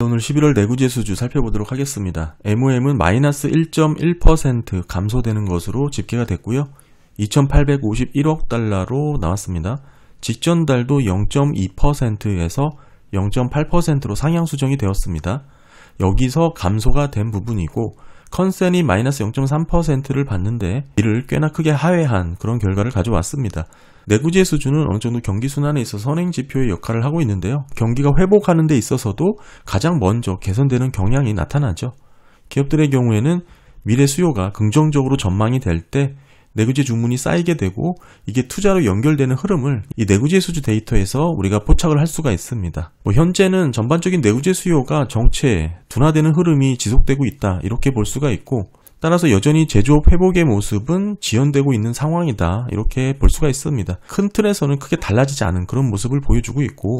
오늘 11월 내구재 수주 살펴보도록 하겠습니다. MOM은 마이너스 1.1% 감소되는 것으로 집계가 됐고요. 2,851억 달러로 나왔습니다. 직전 달도 0.2%에서 0.8%로 상향 수정이 되었습니다. 여기서 감소가 된 부분이고 컨센이 마이너스 0.3%를 봤는데 이를 꽤나 크게 하회한 그런 결과를 가져왔습니다. 내구재 수주는 어느 정도 경기 순환에 있어서 선행지표의 역할을 하고 있는데요. 경기가 회복하는 데 있어서도 가장 먼저 개선되는 경향이 나타나죠. 기업들의 경우에는 미래 수요가 긍정적으로 전망이 될 때 내구재 주문이 쌓이게 되고 이게 투자로 연결되는 흐름을 이 내구재 수주 데이터에서 우리가 포착을 할 수가 있습니다. 현재는 전반적인 내구재 수요가 정체, 둔화되는 흐름이 지속되고 있다 이렇게 볼 수가 있고 따라서 여전히 제조업 회복의 모습은 지연되고 있는 상황이다 이렇게 볼 수가 있습니다. 큰 틀에서는 크게 달라지지 않은 그런 모습을 보여주고 있고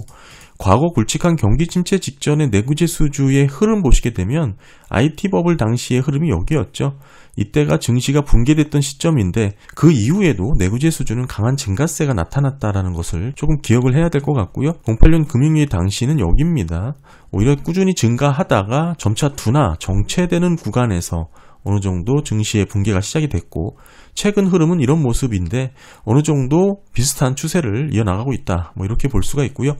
과거 굵직한 경기 침체 직전의 내구재 수주의 흐름 보시게 되면 IT 버블 당시의 흐름이 여기였죠. 이때가 증시가 붕괴됐던 시점인데 그 이후에도 내구재 수주는 강한 증가세가 나타났다라는 것을 조금 기억을 해야 될 것 같고요. 08년 금융위기 당시는 여기입니다. 오히려 꾸준히 증가하다가 점차 둔화, 정체되는 구간에서 어느 정도 증시의 붕괴가 시작이 됐고 최근 흐름은 이런 모습인데 어느 정도 비슷한 추세를 이어나가고 있다. 이렇게 볼 수가 있고요.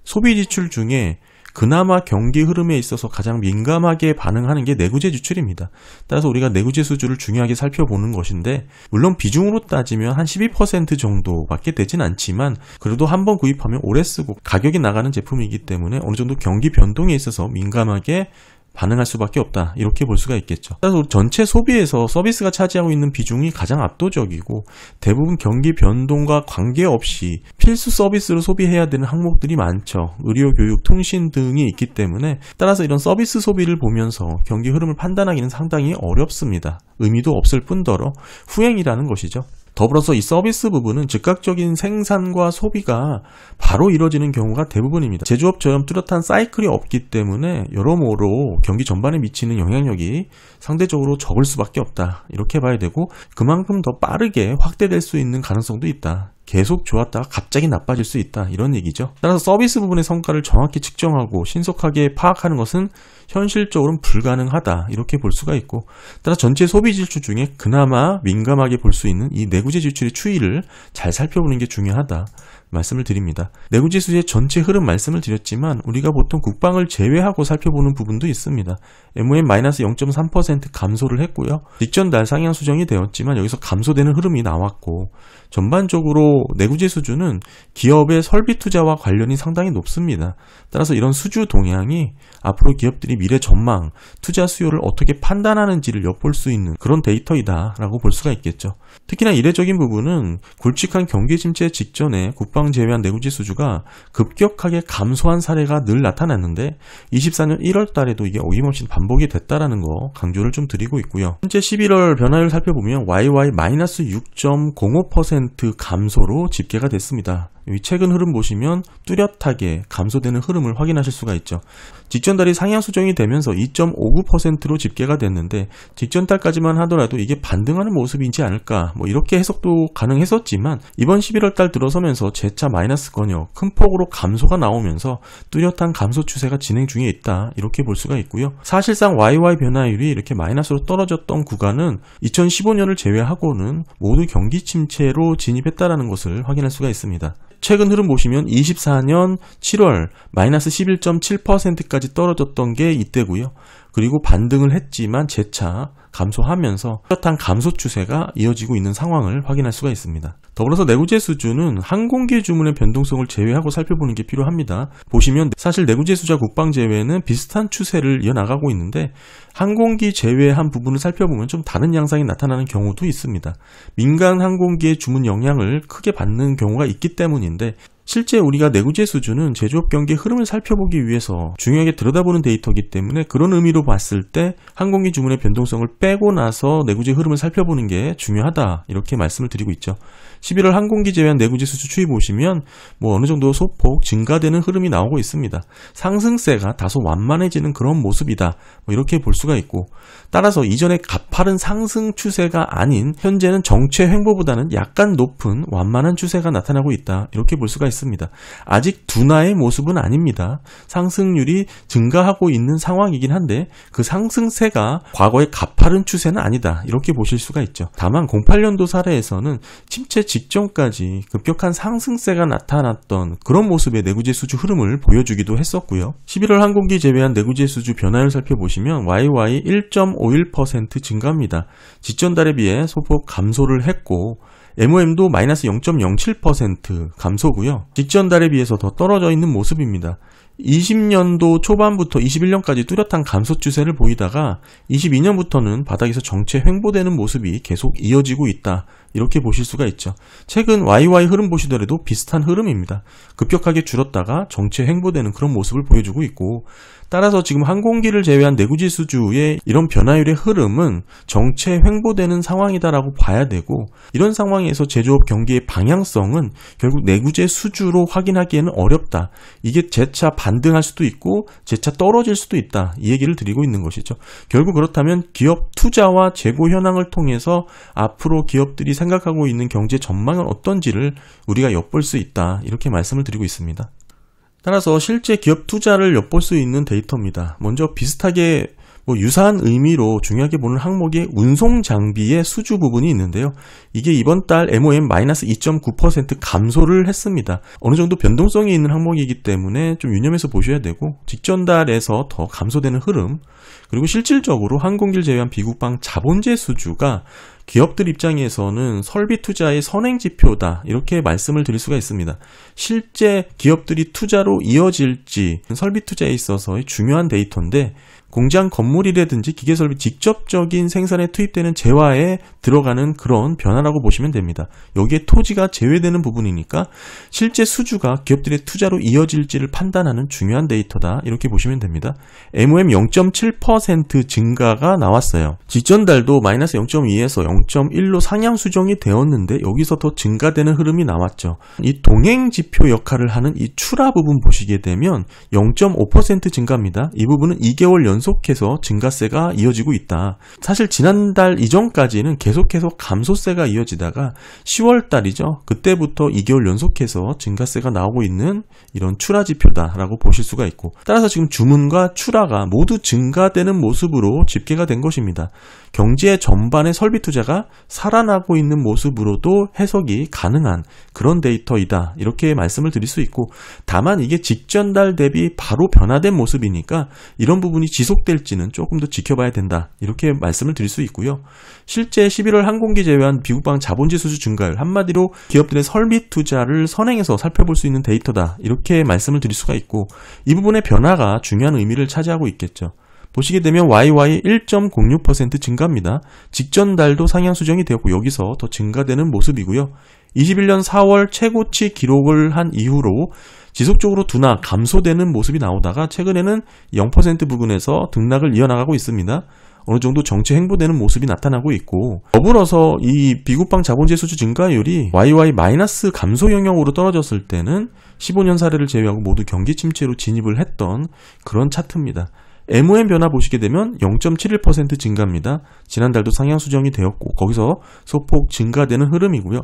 소비 지출 중에 그나마 경기 흐름에 있어서 가장 민감하게 반응하는 게 내구재 지출입니다. 따라서 우리가 내구재 수주를 중요하게 살펴보는 것인데 물론 비중으로 따지면 한 12% 정도밖에 되진 않지만 그래도 한번 구입하면 오래 쓰고 가격이 나가는 제품이기 때문에 어느 정도 경기 변동에 있어서 민감하게 반응할 수밖에 없다 이렇게 볼 수가 있겠죠. 따라서 전체 소비에서 서비스가 차지하고 있는 비중이 가장 압도적이고 대부분 경기 변동과 관계없이 필수 서비스로 소비해야 되는 항목들이 많죠. 의료, 교육, 통신 등이 있기 때문에 따라서 이런 서비스 소비를 보면서 경기 흐름을 판단하기는 상당히 어렵습니다. 의미도 없을 뿐더러 후행이라는 것이죠. 더불어서 이 서비스 부분은 즉각적인 생산과 소비가 바로 이루어지는 경우가 대부분입니다. 제조업처럼 뚜렷한 사이클이 없기 때문에 여러모로 경기 전반에 미치는 영향력이 상대적으로 적을 수밖에 없다. 이렇게 봐야 되고 그만큼 더 빠르게 확대될 수 있는 가능성도 있다. 계속 좋았다가 갑자기 나빠질 수 있다 이런 얘기죠. 따라서 서비스 부분의 성과를 정확히 측정하고 신속하게 파악하는 것은 현실적으로는 불가능하다 이렇게 볼 수가 있고 따라서 전체 소비 지출 중에 그나마 민감하게 볼 수 있는 이 내구재 지출의 추이를 잘 살펴보는 게 중요하다 말씀을 드립니다. 내구재 수주의 전체 흐름 말씀을 드렸지만 우리가 보통 국방을 제외하고 살펴보는 부분도 있습니다. MOM-0.3% 감소를 했고요. 직전 달 상향 수정이 되었지만 여기서 감소되는 흐름이 나왔고 전반적으로 내구재 수주는 기업의 설비 투자와 관련이 상당히 높습니다. 따라서 이런 수주 동향이 앞으로 기업들이 미래 전망, 투자 수요를 어떻게 판단하는지를 엿볼 수 있는 그런 데이터이다 라고 볼 수가 있겠죠. 특히나 이례적인 부분은 굵직한 경기 침체 직전에 국방 제외한 내구재 수주가 급격하게 감소한 사례가 늘 나타났는데 24년 1월 달에도 이게 어김없이 반복이 됐다라는 거 강조를 좀 드리고 있고요. 현재 11월 변화율 살펴보면 YY-6.05% 감소로 집계가 됐습니다. 여기 최근 흐름 보시면 뚜렷하게 감소되는 흐름을 확인하실 수가 있죠. 직전 달이 상향 수정이 되면서 2.59%로 집계가 됐는데 직전 달까지만 하더라도 이게 반등하는 모습이지 않을까 이렇게 해석도 가능했었지만 이번 11월 달 들어서면서 재차 마이너스권역 큰 폭으로 감소가 나오면서 뚜렷한 감소 추세가 진행 중에 있다 이렇게 볼 수가 있고요. 사실상 YY 변화율이 이렇게 마이너스로 떨어졌던 구간은 2015년을 제외하고는 모두 경기 침체로 진입했다는 것을 확인할 수가 있습니다. 최근 흐름 보시면 24년 7월 마이너스 11.7%까지 떨어졌던 게 이때고요. 그리고 반등을 했지만 재차 감소하면서 뚜렷한 감소 추세가 이어지고 있는 상황을 확인할 수가 있습니다. 더불어서 내구재 수주는 항공기 주문의 변동성을 제외하고 살펴보는 게 필요합니다. 보시면 사실 내구재 수주와 국방 제외는 비슷한 추세를 이어나가고 있는데 항공기 제외한 부분을 살펴보면 좀 다른 양상이 나타나는 경우도 있습니다. 민간 항공기의 주문 영향을 크게 받는 경우가 있기 때문인데 실제 우리가 내구재 수주는 제조업 경기의 흐름을 살펴보기 위해서 중요하게 들여다보는 데이터이기 때문에 그런 의미로 봤을 때 항공기 주문의 변동성을 빼고 나서 내구재 흐름을 살펴보는 게 중요하다 이렇게 말씀을 드리고 있죠. 11월 항공기 제외한 내구재 수주 추이 보시면 어느 정도 소폭 증가되는 흐름이 나오고 있습니다. 상승세가 다소 완만해지는 그런 모습이다. 이렇게 볼 수가 있고, 따라서 이전에 가파른 상승 추세가 아닌 현재는 정체 횡보보다는 약간 높은 완만한 추세가 나타나고 있다. 이렇게 볼 수가 있습니다. 아직 둔화의 모습은 아닙니다. 상승률이 증가하고 있는 상황이긴 한데 그 상승세가 과거의 가파른 추세는 아니다. 이렇게 보실 수가 있죠. 다만 08년도 사례에서는 침체 직전까지 급격한 상승세가 나타났던 그런 모습의 내구재 수주 흐름을 보여주기도 했었고요. 11월 항공기 제외한 내구재 수주 변화율 살펴보시면 YY 1.51% 증가입니다. 직전달에 비해 소폭 감소를 했고 MOM도 마이너스 0.07% 감소고요. 직전달에 비해서 더 떨어져 있는 모습입니다. 20년도 초반부터 21년까지 뚜렷한 감소 추세를 보이다가 22년부터는 바닥에서 정체 횡보되는 모습이 계속 이어지고 있다. 이렇게 보실 수가 있죠. 최근 YY 흐름 보시더라도 비슷한 흐름입니다. 급격하게 줄었다가 정체 횡보되는 그런 모습을 보여주고 있고, 따라서 지금 항공기를 제외한 내구재 수주의 이런 변화율의 흐름은 정체 횡보되는 상황이다라고 봐야 되고, 이런 상황에서 제조업 경기의 방향성은 결국 내구재 수주로 확인하기에는 어렵다. 이게 재차 반등할 수도 있고 재차 떨어질 수도 있다. 이 얘기를 드리고 있는 것이죠. 결국 그렇다면 기업 투자와 재고 현황을 통해서 앞으로 기업들이 생각하고 있는 경제 전망은 어떤지를 우리가 엿볼 수 있다. 이렇게 말씀을 드리고 있습니다. 따라서 실제 기업 투자를 엿볼 수 있는 데이터입니다. 먼저 비슷하게 유사한 의미로 중요하게 보는 항목이 운송 장비의 수주 부분이 있는데요. 이게 이번 달 MOM 마이너스 2.9% 감소를 했습니다. 어느 정도 변동성이 있는 항목이기 때문에 좀 유념해서 보셔야 되고, 직전 달에서 더 감소되는 흐름, 그리고 실질적으로 항공기를 제외한 비국방 자본재 수주가 기업들 입장에서는 설비 투자의 선행 지표다. 이렇게 말씀을 드릴 수가 있습니다. 실제 기업들이 투자로 이어질지 설비 투자에 있어서의 중요한 데이터인데, 공장 건물이라든지 기계설비 직접적인 생산에 투입되는 재화에 들어가는 그런 변화라고 보시면 됩니다. 여기에 토지가 제외되는 부분이니까 실제 수주가 기업들의 투자로 이어질지를 판단하는 중요한 데이터다. 이렇게 보시면 됩니다. MOM 0.7% 증가가 나왔어요. 직전 달도 마이너스 0.2에서 0.1로 상향 수정이 되었는데 여기서 더 증가되는 흐름이 나왔죠. 이 동행 지표 역할을 하는 이 출하 부분 보시게 되면 0.5% 증가입니다. 이 부분은 2개월 연속해서 증가세가 이어지고 있다. 사실 지난달 이전까지는 계속해서 감소세가 이어지다가 10월 달이죠. 그때부터 2개월 연속해서 증가세가 나오고 있는 이런 출하 지표다라고 보실 수가 있고, 따라서 지금 주문과 출하가 모두 증가되는 모습으로 집계가 된 것입니다. 경제 전반의 설비 투자가 살아나고 있는 모습으로도 해석이 가능한 그런 데이터이다. 이렇게 말씀을 드릴 수 있고, 다만 이게 직전 달 대비 바로 변화된 모습이니까 이런 부분이 지속될지는 조금 더 지켜봐야 된다. 이렇게 말씀을 드릴 수 있고요. 실제 11월 항공기 제외한 비국방 자본재 수주 증가율, 한마디로 기업들의 설비 투자를 선행해서 살펴볼 수 있는 데이터다. 이렇게 말씀을 드릴 수가 있고, 이 부분의 변화가 중요한 의미를 차지하고 있겠죠. 보시게 되면 YY 1.06% 증가입니다. 직전 달도 상향 수정이 되었고 여기서 더 증가되는 모습이고요. 21년 4월 최고치 기록을 한 이후로 지속적으로 둔화, 감소되는 모습이 나오다가 최근에는 0% 부근에서 등락을 이어나가고 있습니다. 어느 정도 정체 횡보되는 모습이 나타나고 있고, 더불어서 이 비국방 자본재 수주 증가율이 YY 마이너스 감소 영역으로 떨어졌을 때는 15년 사례를 제외하고 모두 경기 침체로 진입을 했던 그런 차트입니다. MOM 변화 보시게 되면 0.71% 증가입니다. 지난달도 상향 수정이 되었고 거기서 소폭 증가되는 흐름이고요.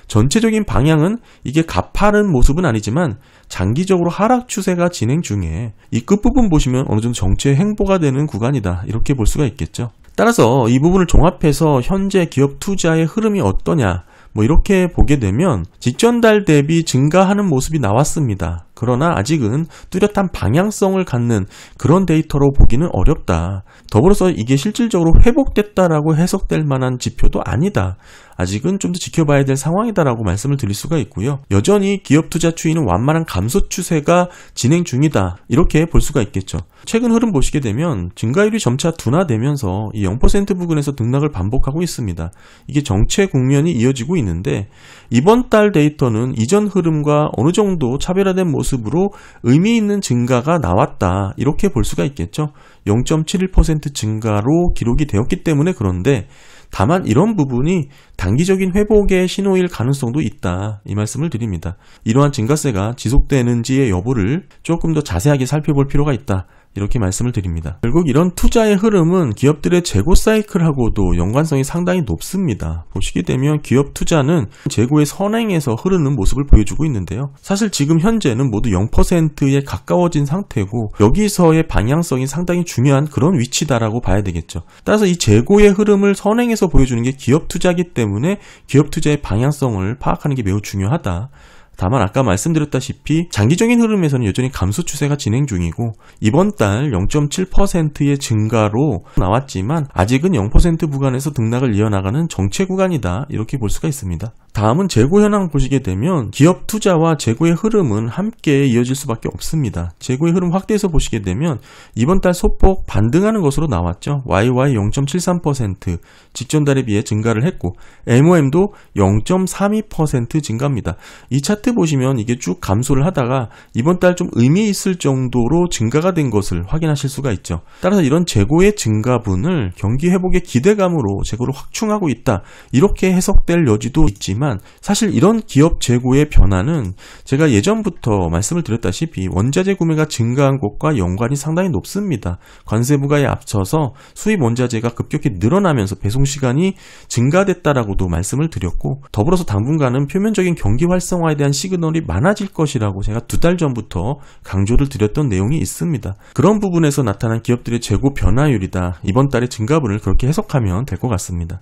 전체적인 방향은 이게 가파른 모습은 아니지만 장기적으로 하락 추세가 진행 중에 이 끝부분 보시면 어느 정도 정체 횡보가 되는 구간이다. 이렇게 볼 수가 있겠죠. 따라서 이 부분을 종합해서 현재 기업 투자의 흐름이 어떠냐, 이렇게 보게 되면 직전 달 대비 증가하는 모습이 나왔습니다. 그러나 아직은 뚜렷한 방향성을 갖는 그런 데이터로 보기는 어렵다. 더불어서 이게 실질적으로 회복됐다라고 해석될 만한 지표도 아니다. 아직은 좀 더 지켜봐야 될 상황이다라고 말씀을 드릴 수가 있고요. 여전히 기업 투자 추이는 완만한 감소 추세가 진행 중이다. 이렇게 볼 수가 있겠죠. 최근 흐름 보시게 되면 증가율이 점차 둔화되면서 이 0% 부근에서 등락을 반복하고 있습니다. 이게 정체 국면이 이어지고 있는데 이번 달 데이터는 이전 흐름과 어느 정도 차별화된 모습으로 의미 있는 증가가 나왔다. 이렇게 볼 수가 있겠죠. 0.71% 증가로 기록이 되었기 때문에 그런데 다만 이런 부분이 단기적인 회복의 신호일 가능성도 있다, 이 말씀을 드립니다. 이러한 증가세가 지속되는지의 여부를 조금 더 자세하게 살펴볼 필요가 있다, 이렇게 말씀을 드립니다. 결국 이런 투자의 흐름은 기업들의 재고 사이클하고도 연관성이 상당히 높습니다. 보시게 되면 기업 투자는 재고의 선행에서 흐르는 모습을 보여주고 있는데요. 사실 지금 현재는 모두 0%에 가까워진 상태고 여기서의 방향성이 상당히 중요한 그런 위치다라고 봐야 되겠죠. 따라서 이 재고의 흐름을 선행해서 보여주는 게 기업 투자이기 때문에 기업 투자의 방향성을 파악하는 게 매우 중요하다. 다만 아까 말씀드렸다시피 장기적인 흐름에서는 여전히 감소 추세가 진행 중이고 이번 달 0.7%의 증가로 나왔지만 아직은 0% 구간에서 등락을 이어나가는 정체 구간이다, 이렇게 볼 수가 있습니다. 다음은 재고 현황 보시게 되면 기업 투자와 재고의 흐름은 함께 이어질 수밖에 없습니다. 재고의 흐름 확대해서 보시게 되면 이번 달 소폭 반등하는 것으로 나왔죠. YY 0.73% 직전 달에 비해 증가를 했고 MOM도 0.32% 증가입니다. 이 차트 보시면 이게 쭉 감소를 하다가 이번 달 좀 의미 있을 정도로 증가가 된 것을 확인하실 수가 있죠. 따라서 이런 재고의 증가분을 경기 회복의 기대감으로 재고를 확충하고 있다, 이렇게 해석될 여지도 있지만 사실 이런 기업 재고의 변화는 제가 예전부터 말씀을 드렸다시피 원자재 구매가 증가한 것과 연관이 상당히 높습니다. 관세 부과에 앞서서 수입 원자재가 급격히 늘어나면서 배송 시간이 증가됐다라고도 말씀을 드렸고 더불어서 당분간은 표면적인 경기 활성화에 대한 시그널이 많아질 것이라고 제가 2달 전부터 강조를 드렸던 내용이 있습니다. 그런 부분에서 나타난 기업들의 재고 변화율이다, 이번 달의 증가분을 그렇게 해석하면 될 것 같습니다.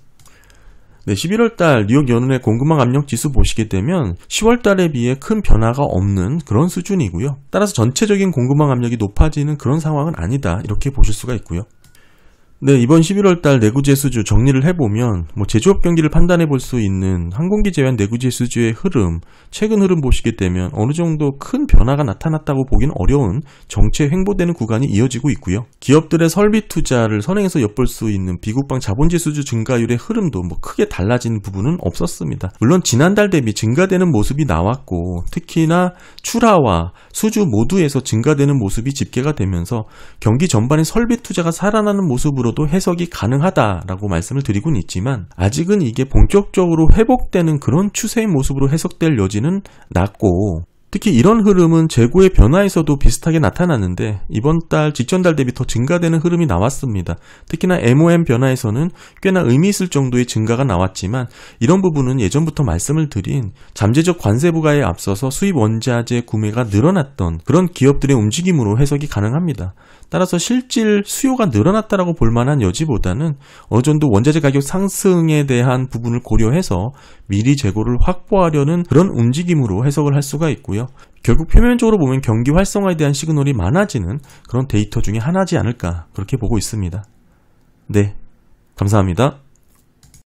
네, 11월 달 뉴욕 연은의 공급망 압력 지수 보시게 되면 10월 달에 비해 큰 변화가 없는 그런 수준이고요. 따라서 전체적인 공급망 압력이 높아지는 그런 상황은 아니다, 이렇게 보실 수가 있고요. 네, 이번 11월 달 내구재 수주 정리를 해보면 제조업 경기를 판단해 볼 수 있는 항공기 제외한 내구재 수주의 흐름, 최근 흐름 보시게 되면 어느 정도 큰 변화가 나타났다고 보기는 어려운 정체 횡보되는 구간이 이어지고 있고요. 기업들의 설비 투자를 선행해서 엿볼 수 있는 비국방 자본재 수주 증가율의 흐름도 크게 달라진 부분은 없었습니다. 물론 지난달 대비 증가되는 모습이 나왔고 특히나 출하와 수주 모두에서 증가되는 모습이 집계가 되면서 경기 전반의 설비 투자가 살아나는 모습으로 도 해석이 가능하다라고 말씀을 드리고는 있지만 아직은 이게 본격적으로 회복되는 그런 추세의 모습으로 해석될 여지는 낮고 특히 이런 흐름은 재고의 변화에서도 비슷하게 나타났는데 이번 달 직전 달 대비 더 증가되는 흐름이 나왔습니다. 특히나 MOM 변화에서는 꽤나 의미 있을 정도의 증가가 나왔지만 이런 부분은 예전부터 말씀을 드린 잠재적 관세 부과에 앞서서 수입 원자재 구매가 늘어났던 그런 기업들의 움직임으로 해석이 가능합니다. 따라서 실질 수요가 늘어났다라고 볼 만한 여지보다는 어느 정도 원자재 가격 상승에 대한 부분을 고려해서 미리 재고를 확보하려는 그런 움직임으로 해석을 할 수가 있고요. 결국 표면적으로 보면 경기 활성화에 대한 시그널이 많아지는 그런 데이터 중에 하나지 않을까, 그렇게 보고 있습니다. 네, 감사합니다.